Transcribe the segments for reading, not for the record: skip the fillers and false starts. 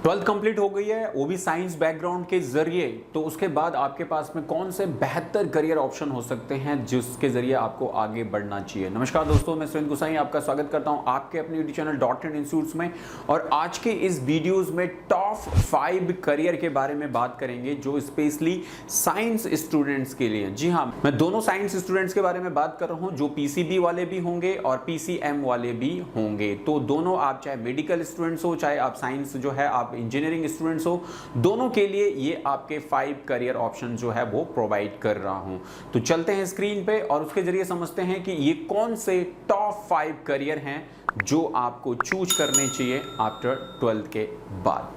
Twelfth complete हो गई है, वो भी साइंस बैकग्राउंड के जरिए। तो उसके बाद आपके पास में कौन से बेहतर करियर ऑप्शन हो सकते हैं जिसके जरिए आपको आगे बढ़ना चाहिए। नमस्कार दोस्तों, मैं सुरेंद्र गुसाई आपका स्वागत करता हूं आपके अपने यूट्यूब चैनल .NET इंस्टीट्यूट्स में। और आज के इस वीडियोस में टॉप 5 करियर के बारे में बात करेंगे जो स्पेशली साइंस स्टूडेंट्स के लिए। जी हाँ, मैं दोनों साइंस स्टूडेंट्स के बारे में बात कर रहा हूँ, जो PCB वाले भी होंगे और PCM वाले भी होंगे। तो दोनों, आप चाहे मेडिकल स्टूडेंट्स हो, चाहे आप साइंस जो है आप इंजीनियरिंग स्टूडेंट्स हो, दोनों के लिए ये आपके 5 करियर ऑप्शन जो है वो प्रोवाइड कर रहा हूं। तो चलते हैं स्क्रीन पे और उसके जरिए समझते हैं कि ये कौन से टॉप 5 करियर हैं जो आपको चूज करने चाहिए आफ्टर 12th के बाद।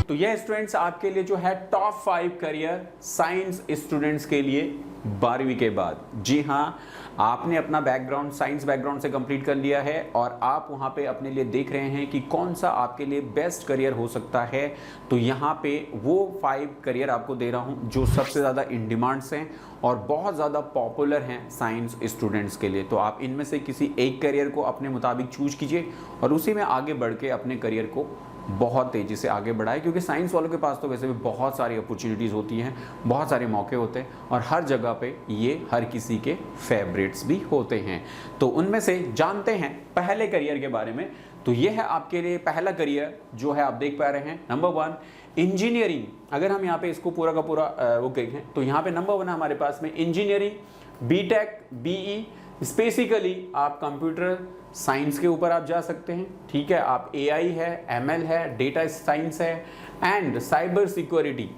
तो यह स्टूडेंट्स आपके लिए जो है टॉप 5 करियर साइंस स्टूडेंट्स के लिए 12वीं के बाद। जी हाँ, आपने अपना बैकग्राउंड साइंस बैकग्राउंड से कंप्लीट कर लिया है और आप वहाँ पे अपने लिए देख रहे हैं कि कौन सा आपके लिए बेस्ट करियर हो सकता है। तो यहाँ पे वो 5 करियर आपको दे रहा हूँ जो सबसे ज़्यादा इन डिमांड्स हैं और बहुत ज़्यादा पॉपुलर हैं साइंस स्टूडेंट्स के लिए। तो आप इनमें से किसी एक करियर को अपने मुताबिक चूज कीजिए और उसी में आगे बढ़ के अपने करियर को बहुत तेज़ी से आगे बढ़ाए, क्योंकि साइंस वालों के पास तो वैसे भी बहुत सारी अपॉर्चुनिटीज़ होती हैं, बहुत सारे मौके होते हैं और हर जगह पे ये हर किसी के फेवरेट्स भी होते हैं। तो उनमें से जानते हैं पहले करियर के बारे में। तो ये है आपके लिए पहला करियर जो है, आप देख पा रहे हैं, नंबर 1 इंजीनियरिंग। अगर हम यहाँ पे इसको पूरा का पूरा वो देखें तो यहाँ पे नंबर 1 है हमारे पास में इंजीनियरिंग, BTech, BE। स्पेसिकली आप कंप्यूटर साइंस के ऊपर आप जा सकते हैं, ठीक है। आप AI है, ML है, डेटा साइंस है एंड साइबर सिक्योरिटी।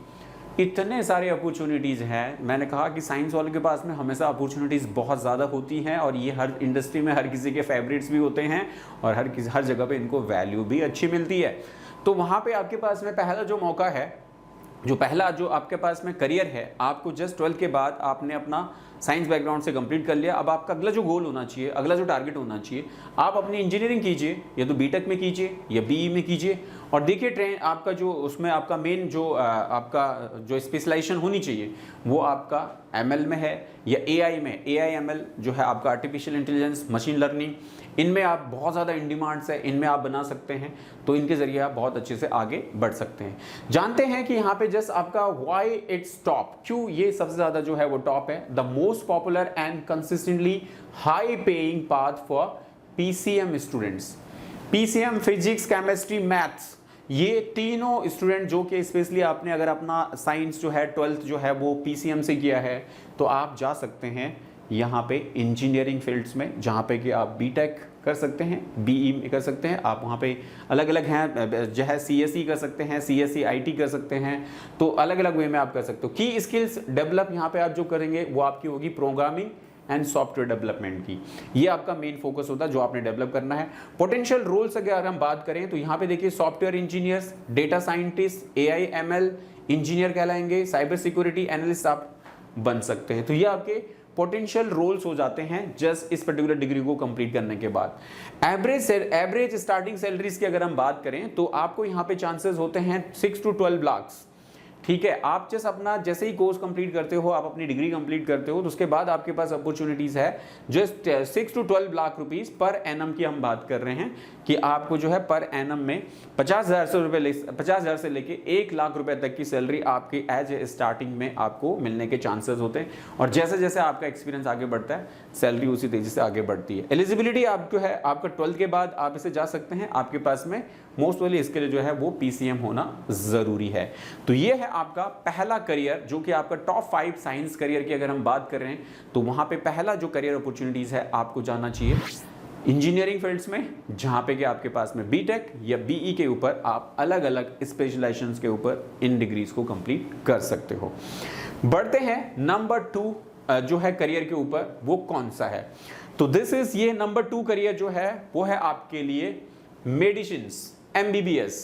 इतने सारे अपॉर्चुनिटीज़ हैं। मैंने कहा कि साइंस वालों के पास में हमेशा अपॉर्चुनिटीज़ बहुत ज़्यादा होती हैं और ये हर इंडस्ट्री में हर किसी के फेवरेट्स भी होते हैं और हर जगह पे इनको वैल्यू भी अच्छी मिलती है। तो वहाँ पे आपके पास में पहला जो मौका है, जो पहला जो आपके पास में करियर है, आपको जस्ट 12 के बाद आपने अपना साइंस बैकग्राउंड से कंप्लीट कर लिया। अब आपका अगला जो गोल होना चाहिए, अगला जो टारगेट होना चाहिए, आप अपनी इंजीनियरिंग कीजिए, या तो BTech में कीजिए या BE में कीजिए। और देखिए ट्रेन आपका जो उसमें आपका मेन जो आपका जो स्पेशलाइजेशन होनी चाहिए वो आपका ML में है या AI में। AI ML जो है आपका आर्टिफिशियल इंटेलिजेंस, मशीन लर्निंग, इनमें आप बहुत ज़्यादा इन डिमांड्स है, इनमें आप बना सकते हैं। तो इनके ज़रिए आप बहुत अच्छे से आगे बढ़ सकते हैं। जानते हैं कि यहाँ पे जस्ट आपका वाई इट्स टॉप, क्यों ये सबसे ज़्यादा जो है वो टॉप है। The most popular and consistently high paying path for PCM students. PCM physics, chemistry, maths, ये तीनों स्टूडेंट जो कि स्पेशली आपने अगर अपना साइंस जो है 12th जो है वो PCM से किया है, तो आप जा सकते हैं यहाँ पे इंजीनियरिंग फील्ड्स में, जहाँ पे कि आप BTech कर सकते हैं, BE में कर सकते हैं। आप वहाँ पे अलग अलग हैं, जो है CSE कर सकते हैं, CSE IT कर सकते हैं। तो अलग अलग वे में आप कर सकते हो। की स्किल्स डेवलप यहाँ पे आप जो करेंगे वो आपकी होगी प्रोग्रामिंग एंड सॉफ्टवेयर डेवलपमेंट की। ये आपका मेन फोकस होता है जो आपने डेवलप करना है। पोटेंशियल रोल्स अगर हम बात करें तो यहाँ पे देखिए software engineers, data scientist, AI ML engineer कहलाएंगे, साइबर सिक्योरिटी एनालिस्ट आप बन सकते हैं। तो ये आपके पोटेंशियल रोल्स हो जाते हैं जस्ट इस पर्टिकुलर डिग्री को कंप्लीट करने के बाद। एवरेज स्टार्टिंग सैलरीज की अगर हम बात करें तो आपको यहाँ पे चांसेस होते हैं 6 to 12 लाख, ठीक है। आप जस्ट अपना जैसे ही कोर्स कंप्लीट करते हो, आप अपनी डिग्री कंप्लीट करते हो, तो उसके बाद आपके पास अपॉर्चुनिटीज है just 6 to 12 lakh rupees per annum की हम बात कर रहे हैं कि आपको जो है पर एनम में 50,000 से लेके 1 लाख रुपए तक की सैलरी आपकी एज ए स्टार्टिंग में आपको मिलने के चांसेस होते हैं। और जैसे जैसे आपका एक्सपीरियंस आगे बढ़ता है, सैलरी उसी तेजी से आगे बढ़ती है। एलिजिबिलिटी आप जो है आपका 12th के बाद आप इसे जा सकते हैं। आपके पास में मोस्ट वाली इसके लिए जो है वो PCM होना जरूरी है। तो ये है आपका पहला करियर जो कि आपका टॉप 5 साइंस करियर की अगर हम बात कर रहे हैं, तो वहां पे पहला जो करियर अपॉर्चुनिटीज है आपको जाना चाहिए इंजीनियरिंग फील्ड्स में, जहां पे कि आपके पास में BTech या BE के ऊपर आप अलग अलग स्पेशलाइजेशंस के ऊपर इन डिग्रीज को कंप्लीट कर सकते हो। बढ़ते हैं नंबर 2 जो है करियर के ऊपर, वो कौन सा है। तो दिस इज ये नंबर 2 करियर जो है वो है आपके लिए मेडिसिन्स, MBBS।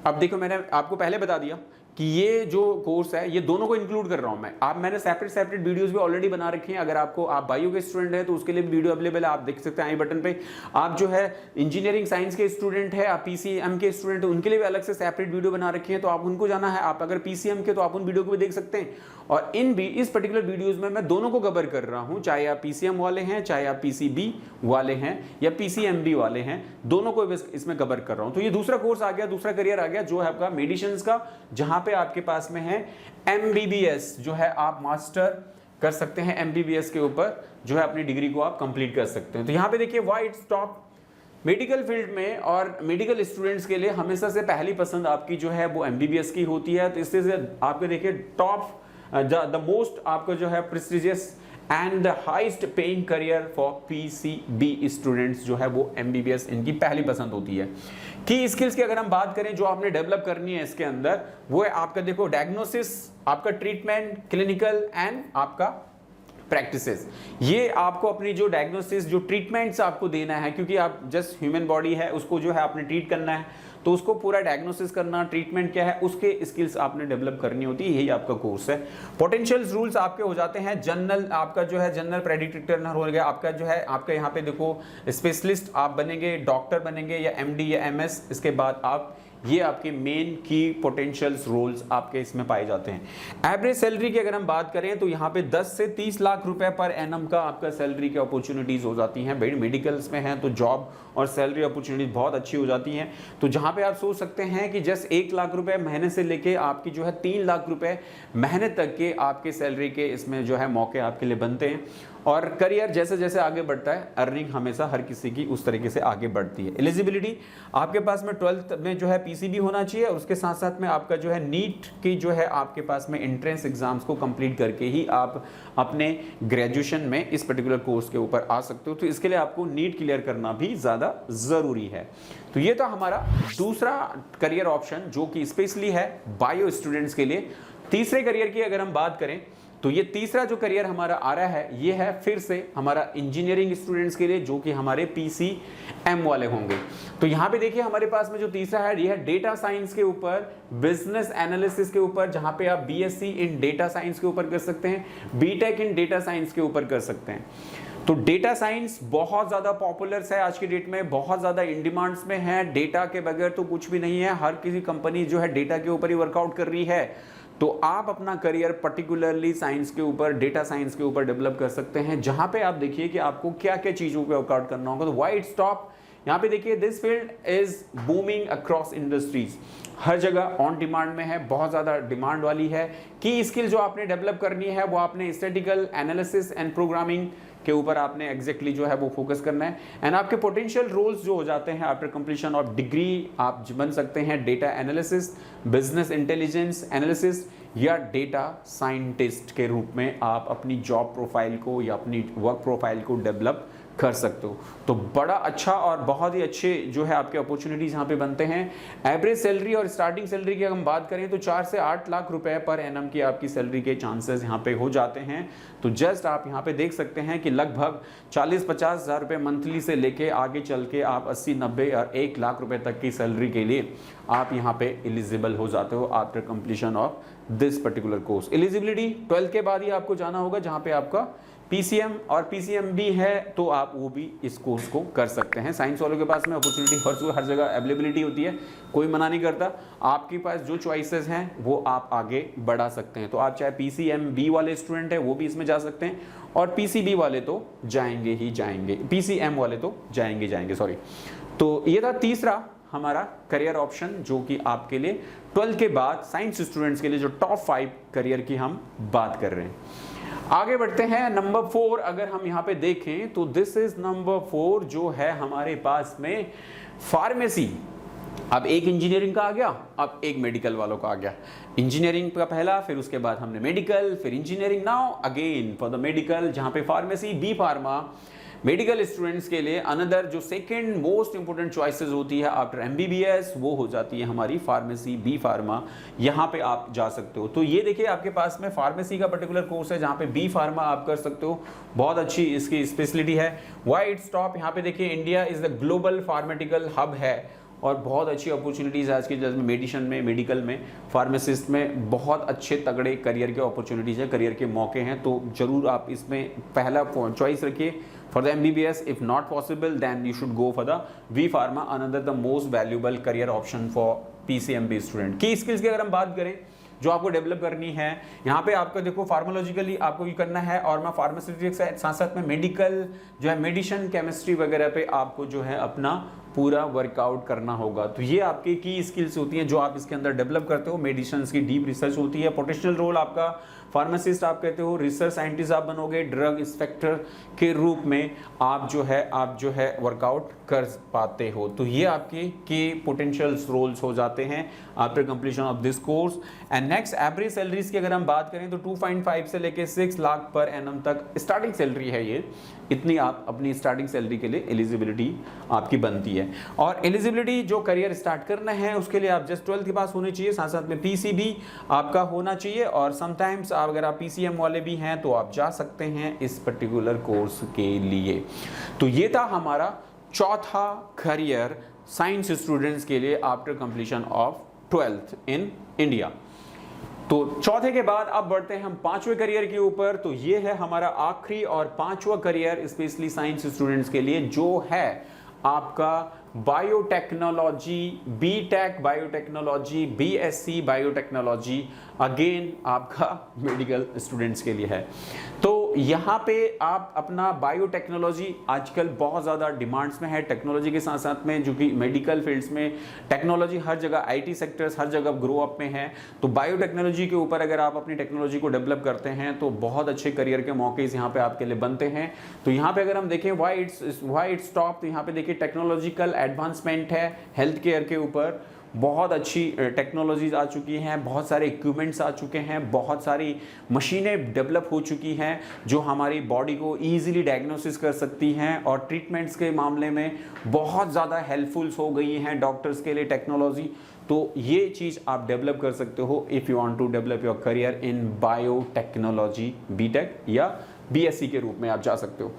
अब देखो, मैंने आपको पहले बता दिया कि ये जो कोर्स है ये दोनों को इंक्लूड कर रहा हूं मैं। मैंने सेपरेट वीडियोस भी ऑलरेडी बना रखे हैं। अगर आप बायो के स्टूडेंट हैं तो उसके लिए भी वीडियो अवेलेबल है, आप देख सकते हैं आई बटन पे। आप जो है इंजीनियरिंग साइंस के स्टूडेंट है, आप पीसीएम के स्टूडेंट, उनके लिए भी अलग से सेपरेट वीडियो बना रखे हैं, तो आप उनको जाना है। आप अगर पीसीएम के तो आप उन वीडियो को भी देख सकते हैं। और इस पर्टिकुलर वीडियोज में मैं दोनों को कवर कर रहा हूं, चाहे आप पीसीएम वाले हैं, चाहे आप पीसीबी वाले हैं या पीसीएमबी वाले हैं, दोनों को इसमें कवर कर रहा हूं। तो ये दूसरा कोर्स आ गया, दूसरा करियर आ गया जो है आपका मेडिसिन का, जहां पे आपके पास में है एमबीबीएस, जो है आप मास्टर कर सकते हैं एमबीबीएस के ऊपर, जो है अपनी डिग्री को आप कंप्लीट कर सकते हैं। तो यहां पे देखिए why its top medical field में और मेडिकल स्टूडेंट्स के लिए हमेशा से पहली पसंद आपकी जो है वो एमबीबीएस की होती है। तो इससे से आपके देखिए टॉप द मोस्ट आपको जो है prestigious and the highest paying career for PCB students जो है वो एमबीबीएस इनकी पहली पसंद होती है। की स्किल्स की अगर हम बात करें जो आपने डेवलप करनी है इसके अंदर, वो है आपका देखो डायग्नोसिस, आपका ट्रीटमेंट, क्लिनिकल एंड आपका प्रैक्टिसेस। ये आपको अपनी जो डायग्नोसिस, जो ट्रीटमेंट्स आपको देना है, क्योंकि आप जस्ट ह्यूमन बॉडी है उसको जो है आपने ट्रीट करना है, तो उसको पूरा डायग्नोसिस करना, ट्रीटमेंट क्या है उसके स्किल्स आपने डेवलप करनी होती है। यही आपका कोर्स है। पोटेंशियल रूल्स आपके हो जाते हैं जनरल, आपका जो है जनरल प्रेडिक्टर हो गया, आपका जो है आपका यहाँ पे देखो स्पेशलिस्ट आप बनेंगे, डॉक्टर बनेंगे या एमडी या एमएस, इसके बाद आप ये आपके मेन की पोटेंशियल्स रोल्स आपके इसमें पाए जाते हैं। एवरेज सैलरी की अगर हम बात करें तो यहाँ पे 10 से 30 लाख रुपए पर एनम का आपका सैलरी की अपॉर्चुनिटीज हो जाती हैं। भाई मेडिकल्स में हैं तो जॉब और सैलरी अपॉर्चुनिटीज बहुत अच्छी हो जाती हैं। तो जहाँ पे आप सोच सकते हैं कि जस्ट 1 लाख रुपए महीने से लेके आपकी जो है 3 लाख रुपए महीने तक के आपके सैलरी के इसमें जो है मौके आपके लिए बनते हैं। और करियर जैसे जैसे आगे बढ़ता है, अर्निंग हमेशा हर किसी की उस तरीके से आगे बढ़ती है। एलिजिबिलिटी आपके पास में 12th में जो है पीसीबी होना चाहिए, और उसके साथ साथ में आपका जो है नीट की जो है आपके पास में एंट्रेंस एग्जाम्स को कंप्लीट करके ही आप अपने ग्रेजुएशन में इस पर्टिकुलर कोर्स के ऊपर आ सकते हो। तो इसके लिए आपको नीट क्लियर करना भी ज़्यादा ज़रूरी है। तो ये था हमारा दूसरा करियर ऑप्शन जो कि स्पेशली है बायो स्टूडेंट्स के लिए। तीसरे करियर की अगर हम बात करें तो ये तीसरा जो करियर हमारा आ रहा है ये है फिर से हमारा इंजीनियरिंग स्टूडेंट्स के लिए, जो कि हमारे पीसीएम वाले होंगे। तो यहाँ पे देखिए हमारे पास में जो तीसरा है ये है डेटा साइंस के ऊपर, बिजनेस एनालिसिस के ऊपर, जहाँ पे आप बीएससी इन डेटा साइंस के ऊपर कर सकते हैं, बीटेक इन डेटा साइंस के ऊपर कर सकते हैं। तो डेटा साइंस बहुत ज़्यादा पॉपुलर है आज की डेट में, बहुत ज़्यादा इन डिमांड्स में है। डेटा के बगैर तो कुछ भी नहीं है, हर किसी कंपनी जो है डेटा के ऊपर ही वर्कआउट कर रही है। तो आप अपना करियर पर्टिकुलरली साइंस के ऊपर, डेटा साइंस के ऊपर डेवलप कर सकते हैं, जहां पे आप देखिए कि आपको क्या क्या चीज़ों पे वर्कआउट करना होगा। तो व्हाई इट्स टॉप, यहाँ पे देखिए this field is booming across industries, हर जगह ऑन डिमांड में है, बहुत ज़्यादा डिमांड वाली है। की स्किल जो आपने डेवलप करनी है वो आपने स्टैटिस्टिकल एनालिसिस एंड प्रोग्रामिंग के ऊपर आपने एग्जैक्टली जो है वो फोकस करना है। एंड आपके पोटेंशियल रोल्स जो हो जाते हैं आफ्टर कंप्लीशन ऑफ डिग्री, आप बन सकते हैं data analysis, business intelligence analysis या डेटा साइंटिस्ट के रूप में आप अपनी जॉब प्रोफाइल को या अपनी वर्क प्रोफाइल को डेवलप कर सकते हो। तो बड़ा अच्छा और बहुत ही अच्छे जो है आपके अपॉर्चुनिटीज यहाँ पे बनते हैं। एवरेज सैलरी और स्टार्टिंग सैलरी की हम बात करें तो 4 से 8 लाख रुपए पर एनम की आपकी सैलरी के चांसेस यहाँ पे हो जाते हैं। तो जस्ट आप यहाँ पे देख सकते हैं कि लगभग 40-50 हज़ार रुपये मंथली से लेके आगे चल के आप 80-90 और 1 लाख रुपए तक की सैलरी के लिए आप यहाँ पे एलिजिबल हो जाते हो after completion of this particular course. Eligibility 12 के बाद ही आपको जाना होगा, जहाँ पे आपका पीसीएम और पीसीएम भी है तो आप वो भी इस कोर्स को कर सकते हैं। साइंस वालों के पास में अपॉर्चुनिटी हर जगह अवेलेबिलिटी होती है, कोई मना नहीं करता। आपके पास जो चॉइसेस हैं वो आप आगे बढ़ा सकते हैं। तो आप चाहे पीसीएम बी वाले स्टूडेंट हैं वो भी इसमें जा सकते हैं, और पीसीबी वाले तो जाएंगे ही जाएंगे, पीसीएम वाले तो जाएंगे सॉरी। तो ये था तीसरा हमारा करियर ऑप्शन जो कि आपके लिए 12 के बाद साइंस स्टूडेंट्स के लिए जो टॉप 5 करियर की हम बात कर रहे हैं। आगे बढ़ते हैं नंबर 4। अगर हम यहाँ पे देखें तो दिस इज नंबर 4 जो है हमारे पास में फार्मेसी। अब एक इंजीनियरिंग का आ गया, अब एक मेडिकल वालों का आ गया। इंजीनियरिंग का पहला, फिर उसके बाद हमने मेडिकल, फिर engineering, now again for the medical, जहां पे pharmacy, B pharma. Medical students के लिए अनदर जो सेकंड मोस्ट इंपोर्टेंट चॉइसेस होती है आफ्टर एमबीबीएस, वो हो जाती है हमारी फार्मेसी, बी फार्मा। यहाँ पे आप जा सकते हो। तो ये देखिए आपके पास में फार्मेसी का पर्टिकुलर कोर्स है, जहाँ पे बी फार्मा आप कर सकते हो। बहुत अच्छी इसकी स्पेशलिटी है। व्हाई इट्स टॉप, यहाँ पे देखिए India is the global pharmaceutical hub है, और बहुत अच्छी अपॉर्चुनिटीज़ आज के डेट में मेडिसिन में, मेडिकल में, फार्मासिस्ट में बहुत अच्छे तगड़े करियर के अपॉर्चुनिटीज़ हैं, करियर के मौके हैं। तो ज़रूर आप इसमें पहला चॉइस रखिए for the MBBS. If not possible, then you should go for the V Pharma, another the most valuable career option for PCMB student. की स्किल्स की अगर हम बात करें जो आपको डेवलप करनी है, यहाँ पे आपको देखो फार्मोलॉजिकली आपको ये करना है, और मैं फार्मास्यूटिक्स के साथ साथ में मेडिकल जो है मेडिसिन, केमिस्ट्री वगैरह पे आपको जो है अपना पूरा वर्कआउट करना होगा। तो ये आपकी की स्किल्स होती हैं जो आप इसके अंदर डेवलप करते हो। मेडिसिन की डीप रिसर्च होती है, पोटेंशियल रोल आपका फार्मासिस्ट आप कहते हो, रिसर्च साइंटिस्ट आप बनोगे, ड्रग इंस्पेक्टर के रूप में आप जो है वर्कआउट कर पाते हो। तो ये आपके के पोटेंशियल रोल्स हो जाते हैं after completion of this course. And next average salaries की अगर हम बात करें तो 2.5 से लेके 6 लाख पर एनम तक स्टार्टिंग सैलरी है। ये इतनी आप अपनी स्टार्टिंग सैलरी के लिए एलिजिबिलिटी आपकी बनती है। और एलिजिबिलिटी जो करियर स्टार्ट करना है उसके लिए आप जस्ट 12th के पास होने चाहिए, साथ साथ में पीसीबी आपका होना चाहिए, और समटाइम्स अगर आप पीसीएम वाले भी हैं तो आप जा सकते हैं इस पर्टिकुलर कोर्स के लिए। तो ये था हमारा चौथा करियर साइंस स्टूडेंट्स के लिए after completion of 12th in India. तो चौथे के बाद अब बढ़ते हैं हम पांचवें करियर के ऊपर। तो ये है हमारा आखिरी और पांचवा करियर स्पेशली साइंस स्टूडेंट्स के लिए, जो है आपका biotechnology, BTech biotechnology, BSc biotechnology, again आपका मेडिकल स्टूडेंट्स के लिए है। तो यहाँ पे आप अपना बायोटेक्नोलॉजी आजकल बहुत ज़्यादा डिमांड्स में है, टेक्नोलॉजी के साथ साथ में, जो कि मेडिकल फील्ड्स में टेक्नोलॉजी हर जगह, आईटी सेक्टर्स हर जगह ग्रो अप में है। तो बायोटेक्नोलॉजी के ऊपर अगर आप अपनी टेक्नोलॉजी को डेवलप करते हैं तो बहुत अच्छे करियर के मौके यहाँ पे आपके लिए बनते हैं। तो यहाँ पे अगर हम देखें व्हाई इट्स टॉप, तो यहाँ पे देखिए टेक्नोलॉजिकल एडवांसमेंट है, हेल्थ केयर के ऊपर बहुत अच्छी टेक्नोलॉजीज आ चुकी हैं, बहुत सारे इक्विपमेंट्स आ चुके हैं, बहुत सारी मशीनें डेवलप हो चुकी हैं जो हमारी बॉडी को ईजिली डायग्नोसिस कर सकती हैं, और ट्रीटमेंट्स के मामले में बहुत ज़्यादा हेल्पफुल्स हो गई हैं डॉक्टर्स के लिए टेक्नोलॉजी। तो ये चीज़ आप डेवलप कर सकते हो if you want to develop your career in biotechnology, BTech या बीएससी के रूप में आप जा सकते हो।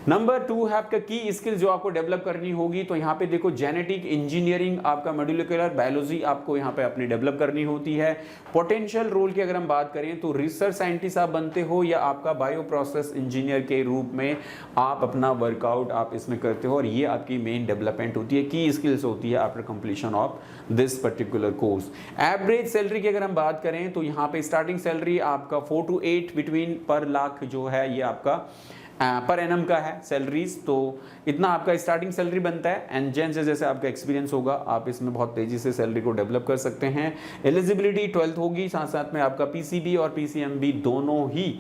नंबर 2 है आपका की स्किल जो आपको डेवलप करनी होगी। तो यहाँ पे देखो जेनेटिक इंजीनियरिंग, आपका मॉलिक्यूलर बायोलॉजी आपको यहाँ पे अपनी डेवलप करनी होती है। पोटेंशियल रोल की अगर हम बात करें तो रिसर्च साइंटिस्ट आप बनते हो, या आपका बायो प्रोसेस इंजीनियर के रूप में आप अपना वर्कआउट आप इसमें करते हो, और ये आपकी मेन डेवलपमेंट होती है, की स्किल्स होती है after completion of this particular course. Average salary की अगर हम बात करें तो यहाँ पे स्टार्टिंग सैलरी आपका 4 to 8 बिटवीन पर लाख जो है ये आपका पर एनम का है सैलरीज। तो इतना आपका स्टार्टिंग सैलरी बनता है, एंड जैसे जैसे आपका एक्सपीरियंस होगा आप इसमें बहुत तेजी से सैलरी को डेवलप कर सकते हैं। एलिजिबिलिटी 12th होगी, साथ साथ में आपका पीसीबी और पीसीएमबी दोनों ही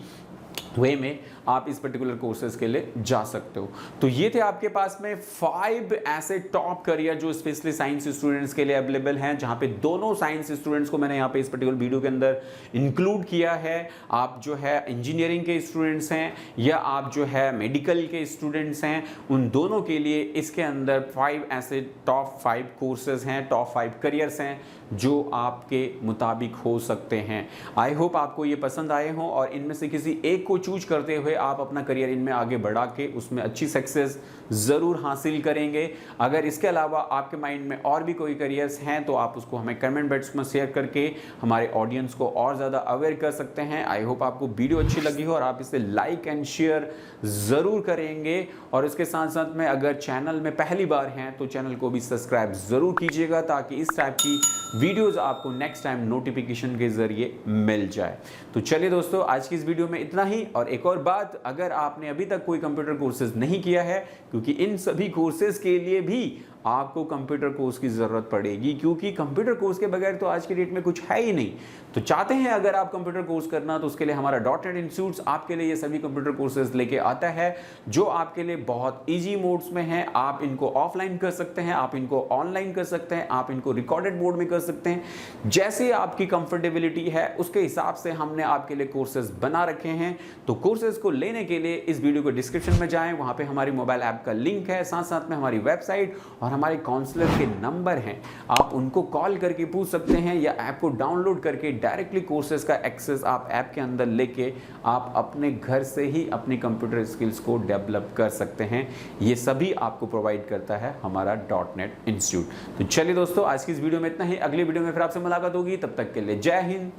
वे में आप इस पर्टिकुलर कोर्सेज के लिए जा सकते हो। तो ये थे आपके पास में 5 ऐसे टॉप करियर जो स्पेशली साइंस स्टूडेंट्स के लिए अवेलेबल हैं, जहां पे दोनों साइंस स्टूडेंट्स को मैंने यहाँ पे इस पर्टिकुलर वीडियो के अंदर इंक्लूड किया है। आप जो है इंजीनियरिंग के स्टूडेंट्स हैं या आप जो है मेडिकल के स्टूडेंट्स हैं, उन दोनों के लिए इसके अंदर 5 ऐसे टॉप 5 कोर्सेज हैं, टॉप 5 करियर्स हैं जो आपके मुताबिक हो सकते हैं। आई होप आपको ये पसंद आए हों, और इनमें से किसी एक को चूज करते हुए आप अपना करियर इनमें आगे बढ़ा के उसमें अच्छी सक्सेस ज़रूर हासिल करेंगे। अगर इसके अलावा आपके माइंड में और भी कोई करियर्स हैं तो आप उसको हमें कमेंट बॉक्स में शेयर करके हमारे ऑडियंस को और ज़्यादा अवेयर कर सकते हैं। आई होप आपको वीडियो अच्छी लगी हो और आप इसे लाइक एंड शेयर ज़रूर करेंगे, और इसके साथ साथ में अगर चैनल में पहली बार हैं तो चैनल को भी सब्सक्राइब ज़रूर कीजिएगा, ताकि इस टाइप की वीडियोज़ आपको नेक्स्ट टाइम नोटिफिकेशन के ज़रिए मिल जाए। तो चलिए दोस्तों, आज की इस वीडियो में इतना ही। और एक और बात, अगर आपने अभी तक कोई कंप्यूटर कोर्सेज नहीं किया है, क्योंकि इन सभी कोर्सेज के लिए भी आपको कंप्यूटर कोर्स की ज़रूरत पड़ेगी, क्योंकि कंप्यूटर कोर्स के बगैर तो आज की डेट में कुछ है ही नहीं। तो चाहते हैं अगर आप कंप्यूटर कोर्स करना, तो उसके लिए हमारा .NET इंस्टीट्यूट आपके लिए ये सभी कंप्यूटर कोर्सेज लेके आता है, जो आपके लिए बहुत ईजी मोड्स में हैं। आप इनको ऑफलाइन कर सकते हैं, आप इनको ऑनलाइन कर सकते हैं, आप इनको रिकॉर्डेड मोड में कर सकते हैं। जैसे आपकी कंफर्टेबिलिटी है उसके हिसाब से हमने आपके लिए कोर्सेज बना रखे हैं। तो कोर्सेज को इसको लेने के लिए इस वीडियो को डिस्क्रिप्शन में जाएं, वहां पे हमारी मोबाइल ऐप का लिंक है, साथ साथ में हमारी वेबसाइट और हमारे काउंसलर के नंबर हैं। आप उनको कॉल करके पूछ सकते हैं या ऐप को डाउनलोड करके डायरेक्टली कोर्सेज का एक्सेस आप ऐप के अंदर लेके आप अपने घर से ही अपनी कंप्यूटर स्किल्स को डेवलप कर सकते हैं। ये सभी आपको प्रोवाइड करता है हमारा .NET इंस्टीट्यूट। तो चलिए दोस्तों, आज की इस वीडियो में इतना ही। अगली वीडियो में फिर आपसे मुलाकात होगी, तब तक के लिए जय हिंद,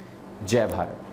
जय भारत।